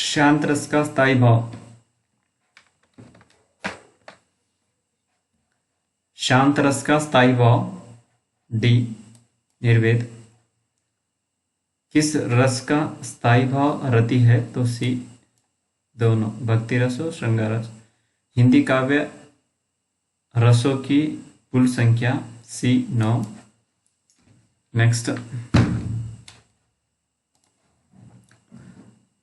शांत रस का स्थायी भाव। शांत रस का स्थायी भाव डी निर्वेद। किस रस का स्थायी भाव रति है तो सी दोनों, भक्ति रस और श्रृंगार रस। हिंदी काव्य रसों की कुल संख्या सी 9। नेक्स्ट,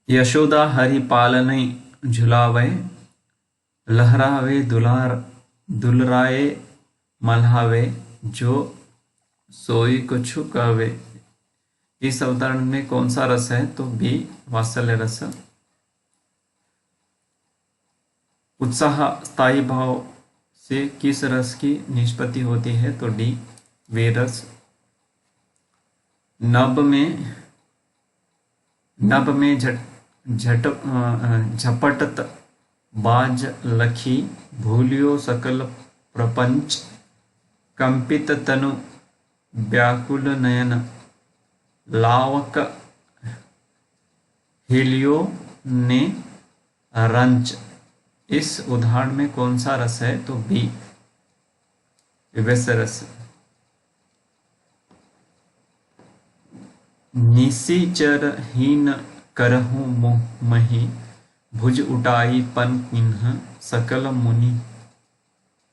यशोदा हरि पालने झुलावे, लहरावे दुलराए मल्हावे, जो सोई कुछ कहवे। इस अवतरण में कौन सा रस है तो बी वात्सल्य रस। उत्साह स्थायी भाव से किस रस की निष्पत्ति होती है तो डी वीर रस। नभ में झपटत बाज लखी, भूलियो सकल प्रपंच, कंपित तनु व्याकुल नयन, लावक हिलियो ने रंच। इस उदाहरण में कौन सा रस है तो बी विवेश रस। निशिचरहीन करहु मोहि, भुज उठाई पन किन्ह, सकल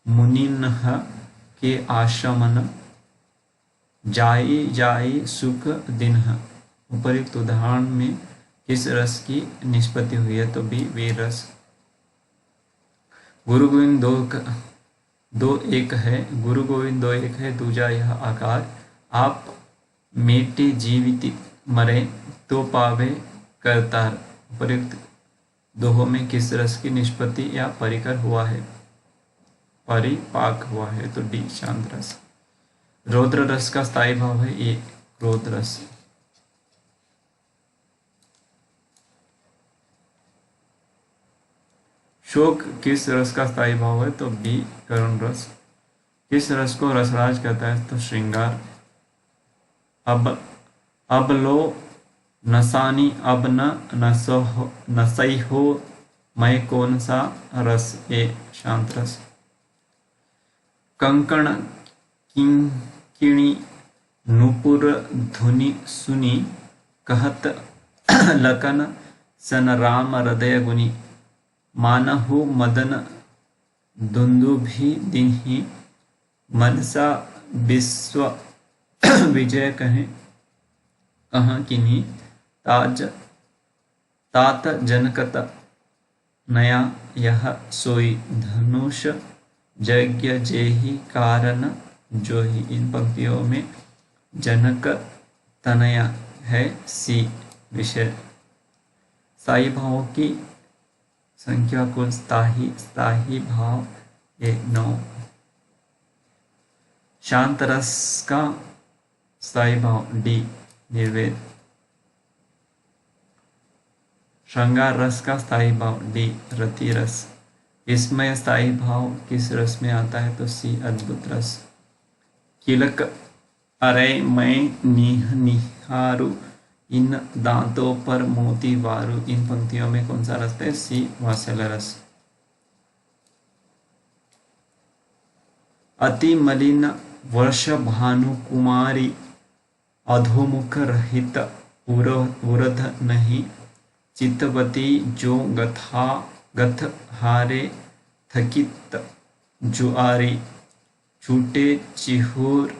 मुनिन्ह के आश्रमन, जाई जाई सुख दिन्ह। उपर्युक्त उदाहरण में किस रस की निष्पत्ति हुई है तो बी वीर रस। गुरु गोविंद दो एक है, गुरु गोविंद दो एक है, दूजा यह आकार। आप मेटे जीवित मरे, तो पावे करतार। उपर्युक्त दोहों में किस रस की निष्पत्ति या परिकर हुआ है, परिपाक हुआ है तो डी शांत रस। रौद्र रस का स्थायी भाव है ये क्रोध रस। शोक किस रस का स्थायी भाव है तो बी करुण रस। किस रस को रसराज कहता है तो श्रृंगार। अब लो नसानी अब नसई हो, मैं कौन सा रस ए शांत रस। कंकण किंकिणी नूपुर धुनि सुनी, कहत लखन सन राम हृदय गुनी, मानहु मदन दुंदुभि दीहि, मनसा विश्व विजय कहें, कहाँ किन्हीं तात जनकत नया, यह सोई धनुष यज्ञ जेहि कारण जोहि। इन पंक्तियों में जनक तनया है सी विषय। स्थायी भावों की संख्या कुल स्थायी भाव ये 9। शांत रस का स्थायी भाव डी निर्वेद। श्रृंगार रस का स्थायी भाव डी रति रस। विस्मय स्थायी भाव किस रस में आता है तो सी अद्भुत रस। किलक अरे मैं निहारू, इन दांतों पर मोती वारू। इन पंक्तियों में कौन सा रस है सी वात्सल्य रस। अति मलिन वर्ष भानु कुमारी, अधोमुख रहित उरध नहीं, चितवती जो गथ हारे थकित जुआरी, छूटे चिहुर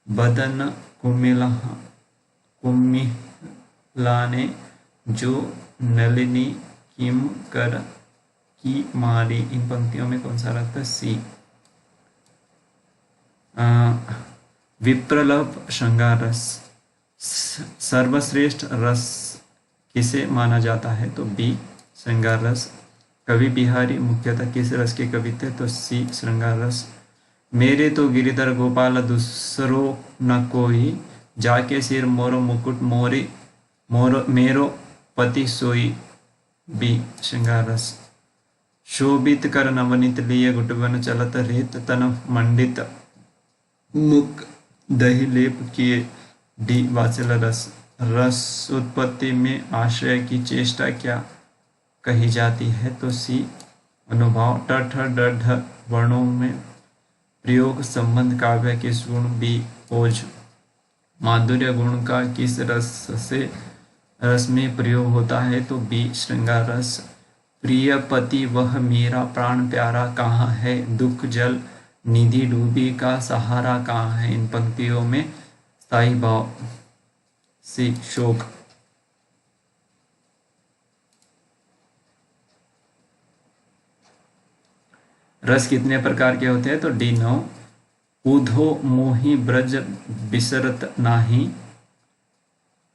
बदन कुमिलाने, जो नलिनी किम कर की मारी। इन पंक्तियों में कौन सा रस है सी विप्रलभ श्रृंगार रस। सर्वश्रेष्ठ रस किसे माना जाता है तो बी श्रृंगार रस। कवि बिहारी मुख्यतः किस रस के कवि थे तो सी श्रृंगार रस। मेरे तो गिरिधर गोपाल दूसरो न कोई, जाके सिर मोरो मुकुट मोरी, मेरो पति सोई बी श्रृंगार रस। शोभित कर नवनीत लिए, गुटवन चलत रेत तन मंडित, मुख दही लेप किए डी वात्सल्य रस। रस उत्पत्ति में आश्रय की चेष्टा क्या कही जाती है तो सी अनुभाव। ट ठ ड ढ वर्णों में प्रयोग संबंध काव्य किस गुण, बी ओज। माधुर्य गुण का किस रस में प्रयोग होता है तो बी श्रृंगार रस। प्रिय पति वह मेरा प्राण प्यारा कहाँ है, दुख जल निधि डूबी का सहारा कहाँ है। इन पंक्तियों में स्थायी भाव सी शोक। रस कितने प्रकार के होते हैं तो डी 9। उधो मोहि ब्रज बिसरत नाही,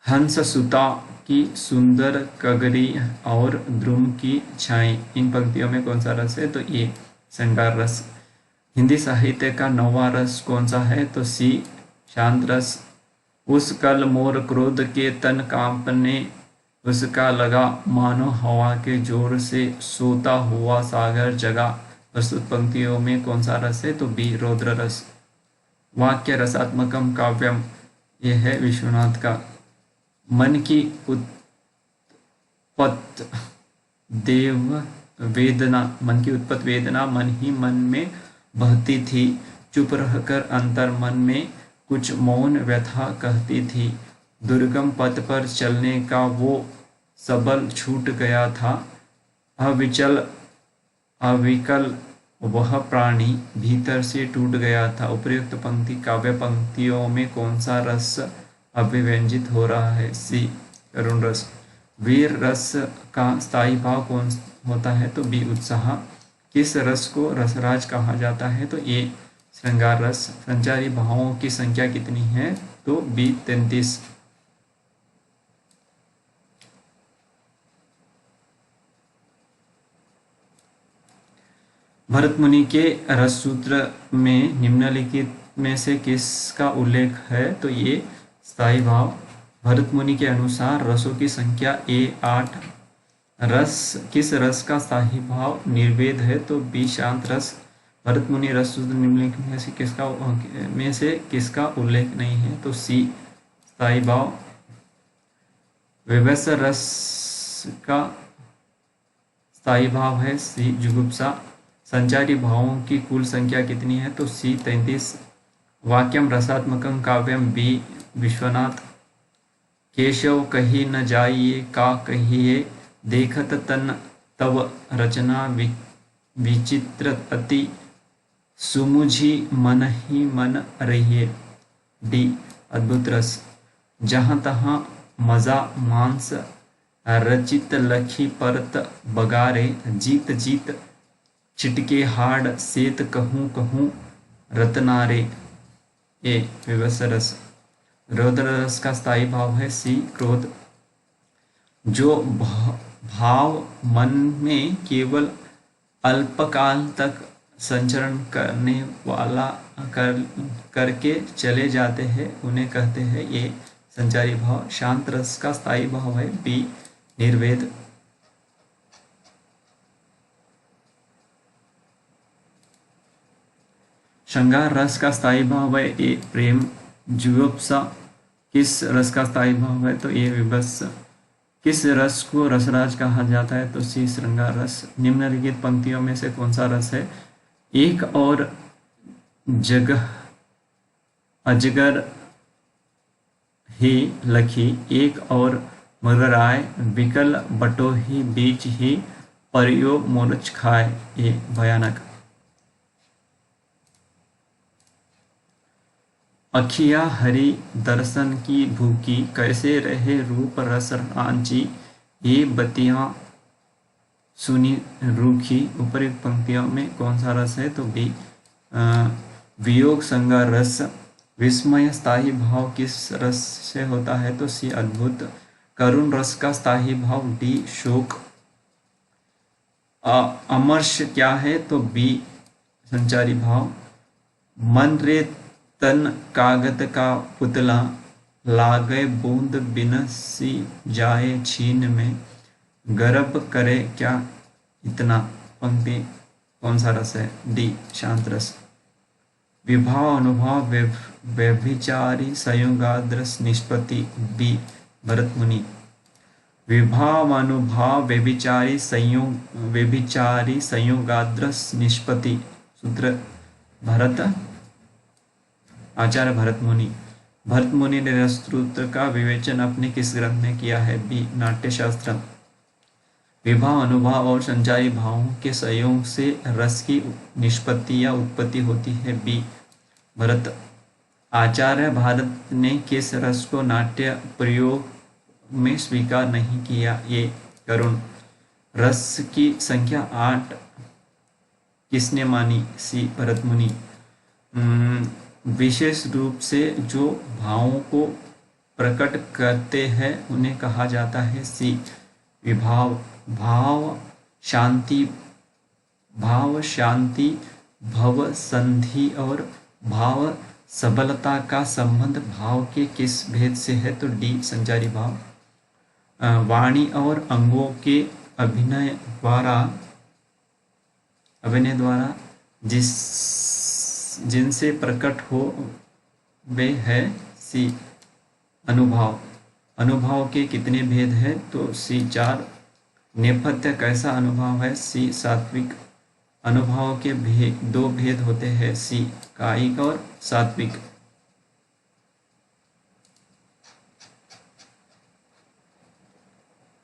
हंस सुता की सुंदर कगरी और द्रुम की छाई। इन पंक्तियों में कौन सा रस है तो ये श्रृंगार रस। हिंदी साहित्य का 9वां रस कौन सा है तो सी शांत रस। उस कल मोर क्रोध के तन कांपने, उसका लगा मानो हवा के जोर से सोता हुआ सागर जगा। प्रस्तुत पंक्तियों में कौन सा रस है तो बी रौद्र रस। वाक्य रसात्मकम काव्यम, यह है विश्वनाथ का। मन की उत्पत्त वेदना, मन की उत्पत्त वेदना मन ही मन में बहती थी, चुप रहकर अंतर मन में कुछ मौन व्यथा कहती थी। दुर्गम पथ पर चलने का वो सबल छूट गया था, अविकल वह प्राणी भीतर से टूट गया था। उपर्युक्त पंक्ति काव्य पंक्तियों में कौन सा रस अभिव्यंजित हो रहा है सी करुण रस। वीर रस का स्थायी भाव कौन होता है तो बी उत्साह। किस रस को रसराज कहा जाता है तो ए श्रृंगार रस। संचारी भावों की संख्या कितनी है तो बी 33। भरत मुनि के रस सूत्र में निम्नलिखित में से किसका उल्लेख है तो ये स्थायी भाव। भरत मुनि के अनुसार रसों की संख्या ए 8। रस किस रस का स्थायी भाव निर्वेद है तो बी शांत रस। भरत मुनि रस सूत्र निम्नलिखित में से किसका उल्लेख नहीं है तो सी स्थायी भाव। विभत्स रस का स्थायी भाव है सी जुगुप्सा। संचारी भावों की कुल संख्या कितनी है तो सी 33। वाक्यम रसात्मकं काव्यम बी विश्वनाथ। केशव कही न जाइए का कहिए, देखत तन तव रचना विचित्र अति, सुमुझी मन ही मन रहिए। डी अद्भुत रस। जहाँ तहाँ मजा मांस रचित लखी परत बगारे, जीत जीत छिटके हाड़ सेत कहूँ कहूँ रतनारे। ए विवश रस। रौद्र रस का स्थायी भाव है सी क्रोध। जो भाव मन में केवल अल्पकाल तक संचरण करने वाला करके चले जाते हैं उन्हें कहते हैं ये संचारी भाव। शांत रस का स्थायी भाव है बी निर्वेद। श्रृंगार रस का स्थायी भाव है ए प्रेम। जुगुप्सा किस रस का स्थायी भाव है तो ए विभत्स। किस रस को रसराज कहा जाता है तो सी श्रृंगार रस। निम्नलिखित पंक्तियों में से कौन सा रस है। एक और जगह अजगर ही लखी, एक और मगर आए, विकल बटो ही बीच ही परियो मोरच खाए। ये भयानक। अखिया हरि दर्शन की भूखी, कैसे रहे रूप रस आंची, ये बतियां सुनी रूखी। उपयुक्त पंक्तियों में कौन सा रस है तो बी वियोग संगा रस। विस्मय स्थायी भाव किस रस से होता है तो सी अद्भुत। करुण रस का स्थायी भाव डी शोक। अमर्ष क्या है तो बी संचारी भाव। मन रे तन कागत का पुतला, लागे बूंद बिनसी जाए छीन में, गर्भ करे क्या इतना। पंक्ति कौन सा रस है डी शांत रस। विभाव अनुभाव व्यभिचारी संयोगाद्रस निष्पत्ति बी भरत मुनि। विभावानुभाव व्यभिचारी संयोगाद्रस निष्पत्ति सूत्र भरत आचार्य भरत मुनि ने रससूत्र का विवेचन अपने किस ग्रंथ में किया है? बी नाट्यशास्त्र। विभाव अनुभाव और संचारी भावों के संयोग से रस की निष्पत्ति या उत्पत्ति होती है। बी भरत। आचार्य भारत ने किस रस को नाट्य प्रयोग में स्वीकार नहीं किया? ये करुण। रस की संख्या 8 किसने मानी? सी भरत मुनि। विशेष रूप से जो भावों को प्रकट करते हैं उन्हें कहा जाता है? सी विभाव। भाव शांति भव संधि और भाव सबलता का संबंध भाव के किस भेद से है? तो डी संचारी भाव। वाणी और अंगों के अभिनय द्वारा जिनसे प्रकट हो वे है? सी अनुभव। अनुभव के कितने भेद हैं? तो सी 4। नेपथ्य कैसा अनुभव है? सी सात्विक। अनुभव के 2 भेद होते हैं? सी कायिक और सात्विक।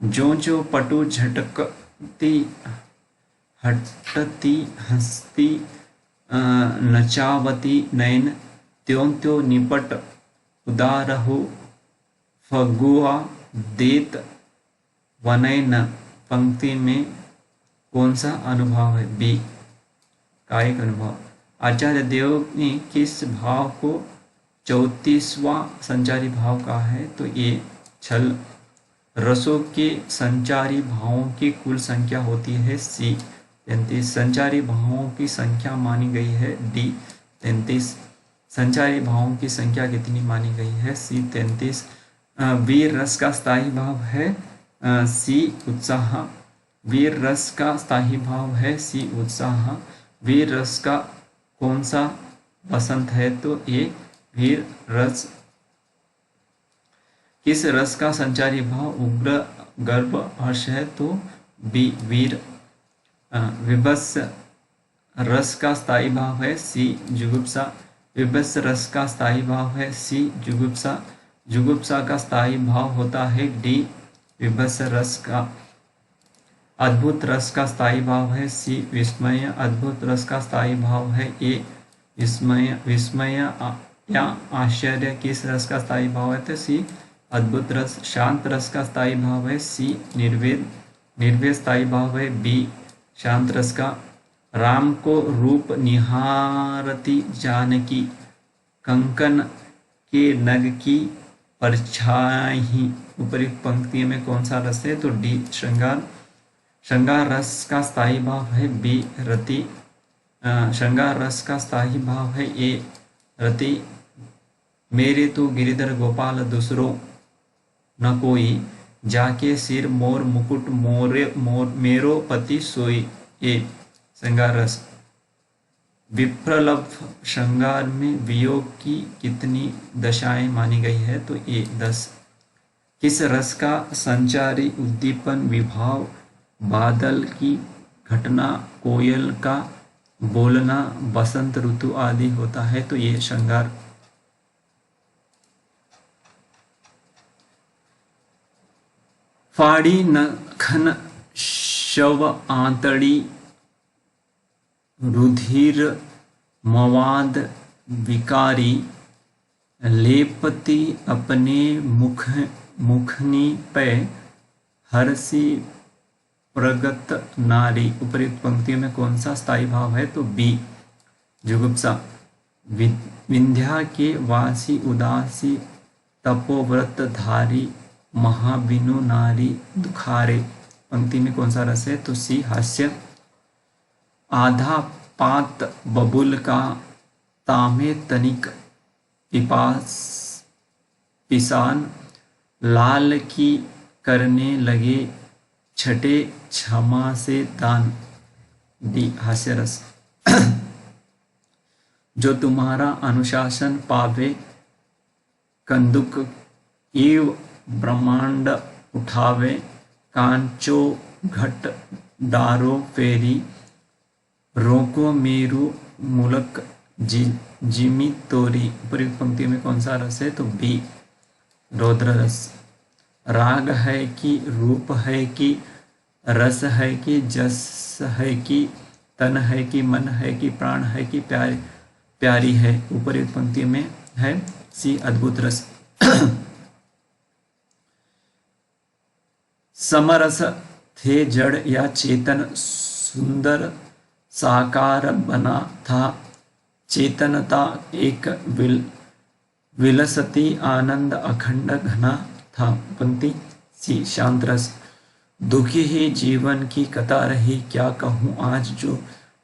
जो पटु झटकती हटती हंसती नचावती नयन त्यों निपट उदारहु फगुआ देत वनयन पंक्ति में कौन सा अनुभव है? बी कायिक अनुभव। आचार्य देव ने किस भाव को 34वां संचारी भाव कहा है? तो ये छल। रसों के संचारी भावों की कुल संख्या होती है? सी 33। संचारी भावों की संख्या मानी गई है? डी 33। संचारी भावों की संख्या कितनी मानी गई है? सी 33। वीर रस का स्थायी भाव है? सी उत्साह। वीर रस का स्थायी भाव है? सी उत्साह। वीर रस का कौन सा वसंत है? तो ये वीर रस। किस रस का संचारी भाव उग्र गर्भ हर्ष है? तो बी वीर। विभत्स रस का स्थायी भाव है? सी जुगुप्सा। विभत्स रस का स्थायी भाव है? सी जुगुप्सा। जुगुप्सा का स्थायी भाव होता है? डी विभत्स रस का। अद्भुत रस का स्थायी भाव है? सी विस्मय। अद्भुत रस का स्थायी भाव है? ए विस्मय या आश्चर्य किस रस का स्थायी भाव है? तो सी अद्भुत रस। शांत रस का स्थायी भाव है? सी निर्वेद। निर्वेद स्थायी भाव है? बी शांत रस का। राम को रूप निहारती जानकी कंकन के नग की परछाई उपयुक्त पंक्ति में कौन सा रस है? तो डी श्रृंगार। श्रृंगार रस का स्थायी भाव है? बी रति। श्रृंगार रस का स्थायी भाव है? ए रति। मेरे तो गिरिधर गोपाल दूसरों न कोई जाके सिर मोर मुकुट मेरो पति सोई। ए श्रृंगार रस। विप्रलभ श्रृंगार में वियोग की कितनी दशाएं मानी गई है? तो ए 10। किस रस का संचारी उद्दीपन विभाव बादल की घटना कोयल का बोलना बसंत ऋतु आदि होता है? तो ये श्रृंगार। फाड़ी नखन शव आंतड़ी रुधिर मवाद विकारी लेपति अपने मुखनी पे हर्षी प्रगत नारी उपयुक्त पंक्ति में कौन सा स्थायी भाव है? तो बी जुगुप्सा। विंध्या के वासी उदासी तपोव्रत धारी महाबिनु नारी दुखारे पंक्ति में कौन सा रस है? तो सी हास्य। आधा पात बबुल का तामे तनिक पिसान लाल की करने लगे छठे क्षमा से दान। डी हास्य रस। जो तुम्हारा अनुशासन पावे कंदुक एव ब्रह्मांड उठावे कांचो घट डारो फेरी रोको मेरू मुलक जिमी तोरी। उपयुक्त पंक्ति में कौन सा रस है? तो बी रौद्र रस। राग है कि रूप है कि रस है कि जस है कि तन है कि मन है कि प्राण है कि प्यारी है। उपयुक्त पंक्ति में है सी अद्भुत रस। समरस थे जड़ या चेतन, सुंदर साकार बना था चेतनता एक विलसती आनंद अखंड घना था। पंक्ति सी शांत रस। दुखी ही जीवन की कथा रही, क्या कहूँ आज जो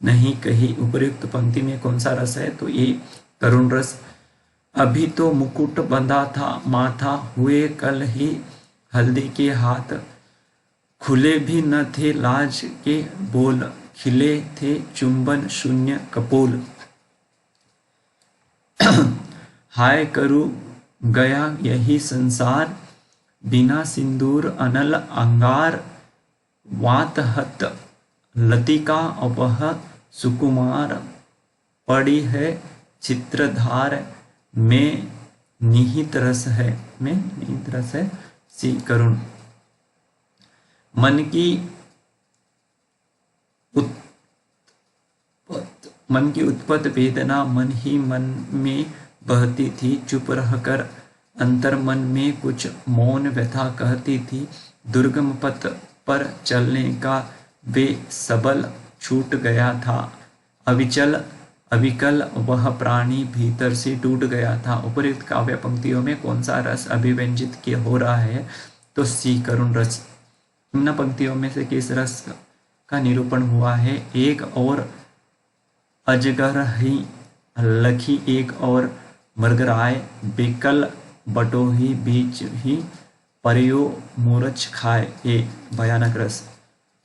नहीं कही। उपयुक्त पंक्ति में कौन सा रस है? तो ये करुण रस। अभी तो मुकुट बंधा था माथा, हुए कल ही हल्दी के हाथ, खुले भी न थे लाज के बोल, खिले थे चुंबन शून्य कपोल। हाय करू गया यही संसार, बिना सिंदूर अनल अंगार, वातहत लतिका अपह सुकुमार, पड़ी है चित्रधार में निहित रस है, में निहित रस है सी करुण। मन की उत्पत्ति वेदना मन ही मन में बहती थी, चुप रहकर अंतर मन में कुछ मौन व्यथा कहती थी। दुर्गम पथ पर चलने का वे सबल छूट गया था, अविकल वह प्राणी भीतर से टूट गया था। उपयुक्त काव्य पंक्तियों में कौन सा रस अभिव्यंजित किया हो रहा है? तो सी करुण रस। निम्न पंक्तियों में से किस रस का निरूपण हुआ है? एक और अजगर ही लखी, एक और मृगराय, बेकल बटोही बीच ही परियो मूरछ खाए। ए भयानक रस।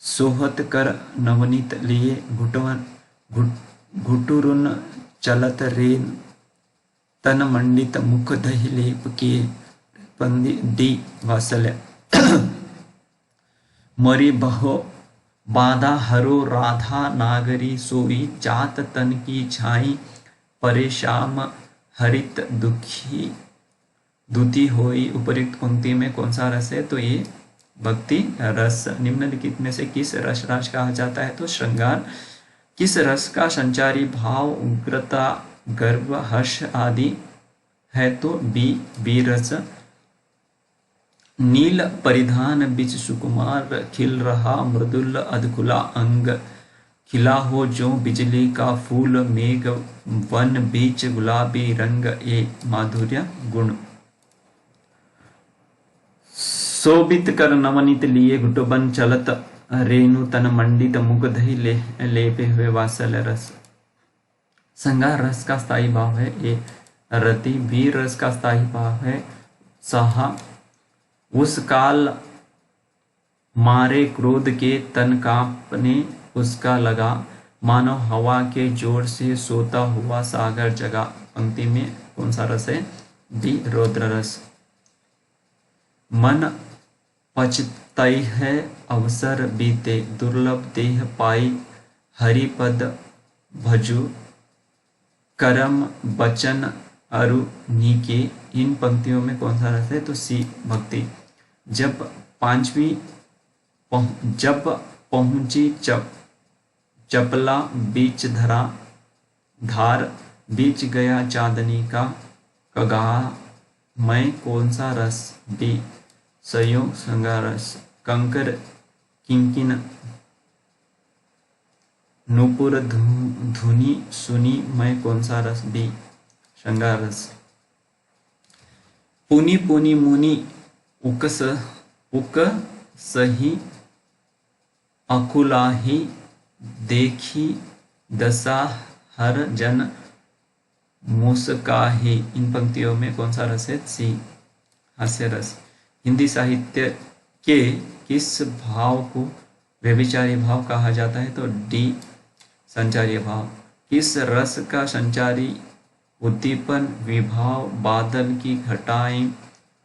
सोहत कर नवनीत लिए घुटुरुन चलत रेन, तन मंडित मुख दही लेप के पंदी डी वात्सल्य। मरी बहो बाधा हरो राधा नागरी सोई, जात तन की छाई परेशान हरित दुखी दुती होई। उपयुक्त पंक्ति में कौन सा रस है? तो ये भक्ति रस। निम्नलिखित में से किस रस राज कहा जाता है? तो श्रृंगार। किस रस का संचारी भाव उग्रता गर्व हर्ष आदि है? तो बी रस। नील परिधान बिच सुकुमार, खिल रहा मृदुल अधकुला अंग, खिला हो जो बिजली का फूल, मेघ वन बीच गुलाबी रंग। ए माधुर्य गुण। शोभित कर नवनीत लिए घुटबन चलत रेणु, तन मंडित मुख दही लेपे हुए वात्सल्य रस। श्रृंगार रस का स्थायी भाव है ए रति। वीर रस का स्थायी भाव है सहा। उस काल मारे क्रोध के तन कांपने उसका लगा, मानो हवा के जोर से सोता हुआ सागर जगा। पंक्ति में कौन सा रस है? डी रौद्र रस। मन पछतई है अवसर बीते, दुर्लभ देह पाई हरिपद भजु, करम बचन अरु नीके। इन पंक्तियों में कौन सा रस है? तो सी भक्ति। जब पहुंची चपला बीच धरा धार, बीच गया चांदनी का कगार। मैं कौन सा रस? डी संयोग श्रृंगार रस। कंकर किंकिन नूपुर धुनी सुनी, मैं कौन सा रस? डी श्रृंगार रस। पुनि पुनि मुनि उक सही अकुलाही, देखी दशा हर जन मुस्काही। इन पंक्तियों में कौन सा रस है? सी हास्य रस। हिंदी साहित्य के किस भाव को व्यभिचारी भाव कहा जाता है? तो डी संचारी भाव। किस रस का संचारी उद्दीपन विभाव बादल की घटाएं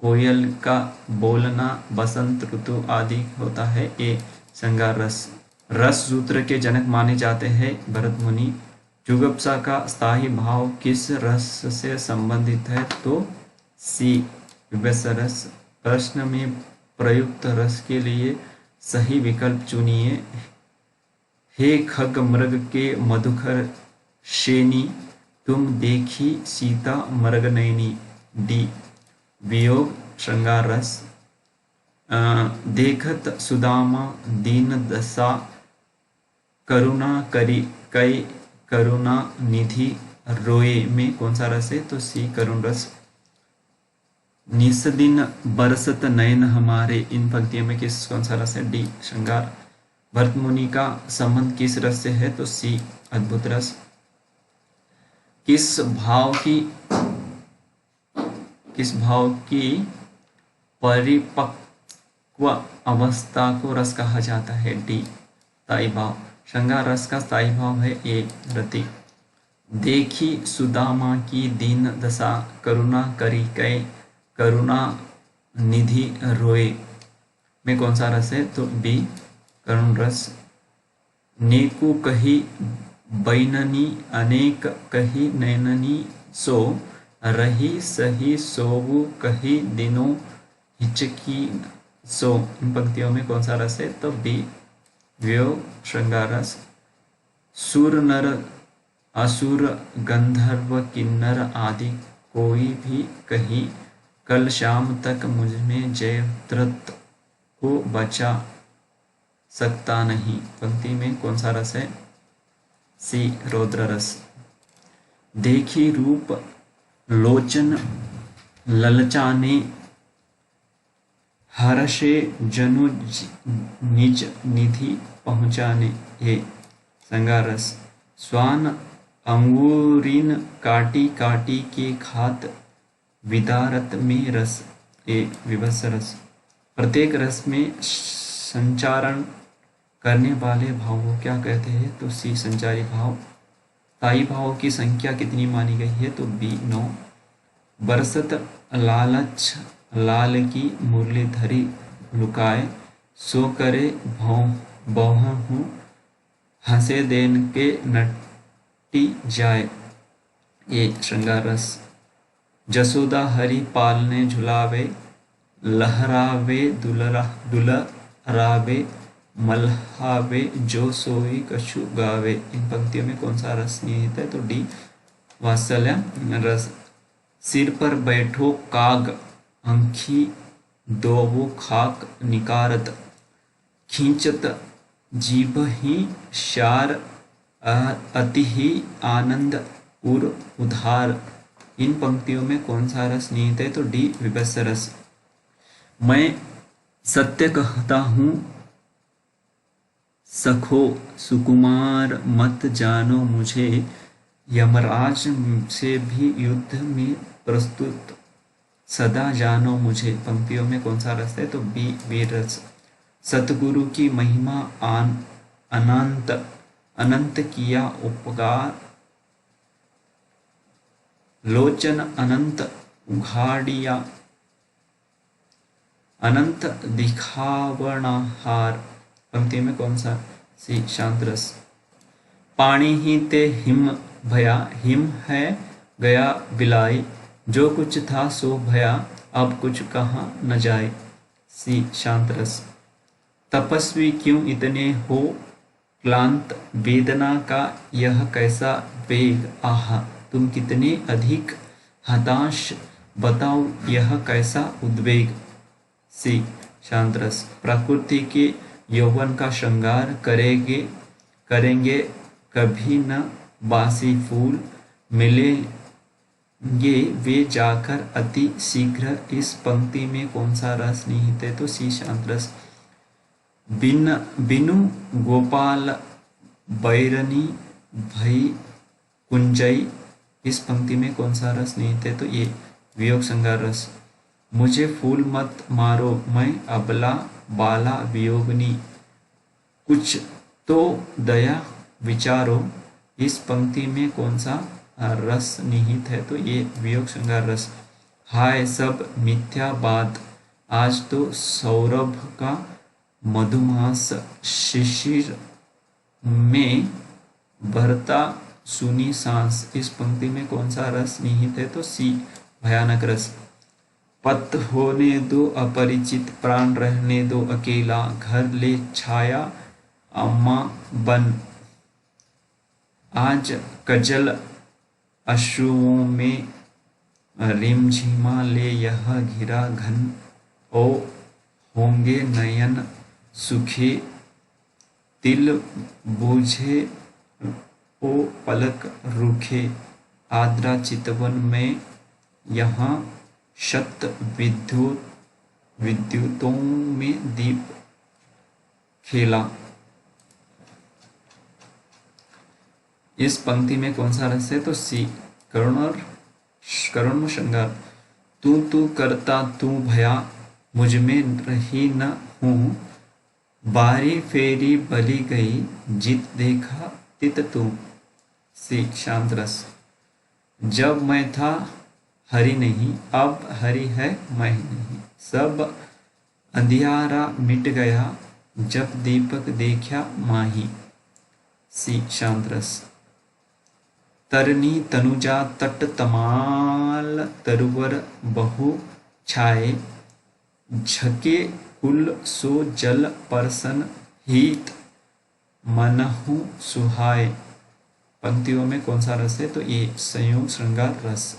कोयल का बोलना बसंत ऋतु आदि होता है। ये श्रृंगार रस। रस सूत्र के जनक माने जाते हैं भरत मुनि। जुगुप्सा का स्थायी भाव किस रस से संबंधित है? तो सी विभत्स रस। प्रश्न में प्रयुक्त रस के लिए सही विकल्प चुनिए। हे खग मृग के मधुकर शेनी, तुम देखी सीता मृग नैनी। डी वियोग श्रृंगार रस। देखत सुदामा दीन दशा, करुणा करी कई करुणा निधि रोए में कौन सा रस है? तो सी करुण रस। निस दिन बरसत नयन हमारे, इन पंक्तियों में किस कौन सा रस है? डी श्रृंगार। भरत मुनि का संबंध किस रस से है? तो सी अद्भुत रस। किस भाव की परिपक्व अवस्था को रस कहा जाता है? डी स्थायी भाव। श्रृंगार रस का स्थायी भाव है ए रति। देखी सुदामा की दीन दशा, करुणा करी कै करुणा निधि रोए में कौन सा रस है? तो बी करुण रस। नेकु कही बैननी, अनेक कही नैननी, सो रही सही सोवु कही दिनों हिचकी सो, इन पंक्तियों में कौन सा रस है? तो बी वियोग श्रृंगार रस। सुर नर असुर गंधर्व किन्नर आदि कोई भी कही, कल शाम तक मुझमें जयद्रथ को बचा सकता नहीं, पंक्ति में कौन सा रस है? सी रौद्र रस। देखी रूप लोचन ललचाने, हर्षे जनु निज निधि पहुँचाने, ये श्रृंगार रस। स्वान अंगूरीन काटी काटी के खात, विदारत में रस, ये विभत्स रस। प्रत्येक रस में संचारण करने वाले भाव को क्या कहते हैं? तो सी संचारी भाव। स्थायी भाव की संख्या कितनी मानी गई है? तो बी 9। बरसत लालच लाल की मुरलीधरी लुकाए, सो करे बहु हंसे देन के नटी जाए, ये श्रृंगार रस। जसोदा हरि पालने झुलावे, लहरावे दुलरावे, मल्हावे जो सोई कछु गावे, इन पंक्तियों में कौन सा रस निहित है? तो डी वात्सल्य रस। सिर पर बैठो काग, अंखी दोवो खाक निकारत, खींचत जीभ ही शार, अति ही आनंद उर उधार, इन पंक्तियों में कौन सा रस निहित है? तो डी विभत्स रस। मैं सत्य कहता हूँ सखो, सुकुमार मत जानो मुझे, यमराज से भी युद्ध में प्रस्तुत सदा जानो मुझे, पंक्तियों में कौन सा रस है? तो बी वीर रस। सतगुरु की महिमा अनंत अनंत किया उपकार, लोचन अनंत उघाड़िया, अनंत दिखावनहार, पंक्ति में कौन सा? सी शांत रस। पानी ही ते हिम भया, हिम है गया बिलाई, जो कुछ था सो भया, अब कुछ कहाँ न जाए, सी शांत रस। तपस्वी क्यों इतने हो क्लांत, वेदना का यह कैसा वेग, आहा तुम कितने अधिक हताश, बताओ यह कैसा उद्वेग, सी शांत रस। प्रकृति के यौवन का श्रृंगार करेंगे कभी न बासी फूल, मिलेंगे वे जाकर अति शीघ्र, इस पंक्ति में कौन सा रस निहित है? तो सी शांत रस। बिनु गोपाल बैरनी भई कुंजई, इस पंक्ति में कौन सा रस निहित है? तो ये वियोग श्रृंगार रस। मुझे फूल मत मारो, मैं अबला बाला वियोगनी, कुछ तो दया विचारो, इस पंक्ति में कौन सा रस निहित है? तो ये वियोग श्रृंगार रस। हाय सब मिथ्या बात, आज तो सौरभ का मधुमास शिशिर में भरता सुनी सांस। इस पंक्ति में कौन सा रस निहित है? तो सी भयानक रस। पत होने दो अपरिचित, प्राण रहने दो अकेला, घर ले छाया अम्मा बन। आज कजल अश्रुओं में रिमझिमा ले यह घिरा घन, ओ होंगे नयन सुखे तिल बूझे, ओ पलक रुखे। आद्रा चितवन में यहाँ शत विद्युतों में दीप खेला। इस पंक्ति में कौन सा रस है? तो सी करुण श्रृंगार। तू करता तू भया, मुझ में रही न हूँ, बारी फेरी बली गई, जित देखा तित तू। सी शांत रस। जब मैं था हरि नहीं, अब हरि है मैं नहीं, सब अंधियारा मिट गया, जब दीपक देखा माही। सी शांत रस। तरनी तनुजा तट तमाल, तरुवर बहु छाए, झके कुल सो जल परसन, हित मनहु सुहाए। पंक्तियों में कौन सा रस है? तो ये संयोग श्रृंगार रस।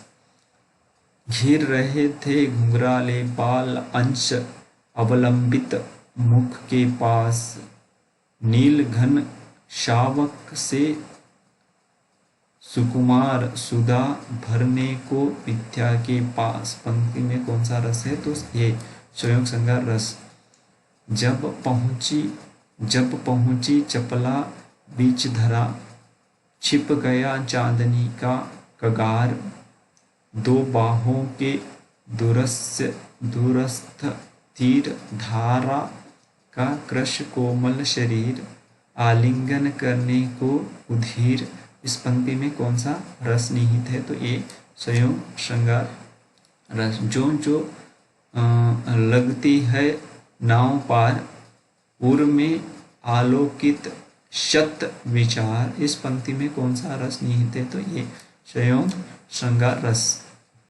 घिर रहे थे घुंघराले बाल, अंश अवलंबित मुख के पास, नील घन शावक से सुकुमार सुधा भरने को विद्या के पास। पंक्ति में कौन सा रस है? तो ये संयोग श्रृंगार रस। जब पहुंची चपला बीच धरा, छिप गया चांदनी का कगार, दो बाहों के दूरस्थ तीर धारा का कृश कोमल शरीर, आलिंगन करने को उधीर। इस पंक्ति में कौन सा रस निहित है? तो ये संयोग श्रृंगार रस। जो लगती है नाव पार, उर में आलोकित शत विचार। इस पंक्ति में कौन सा रस निहित है? तो ये संयोग श्रृंगार रस।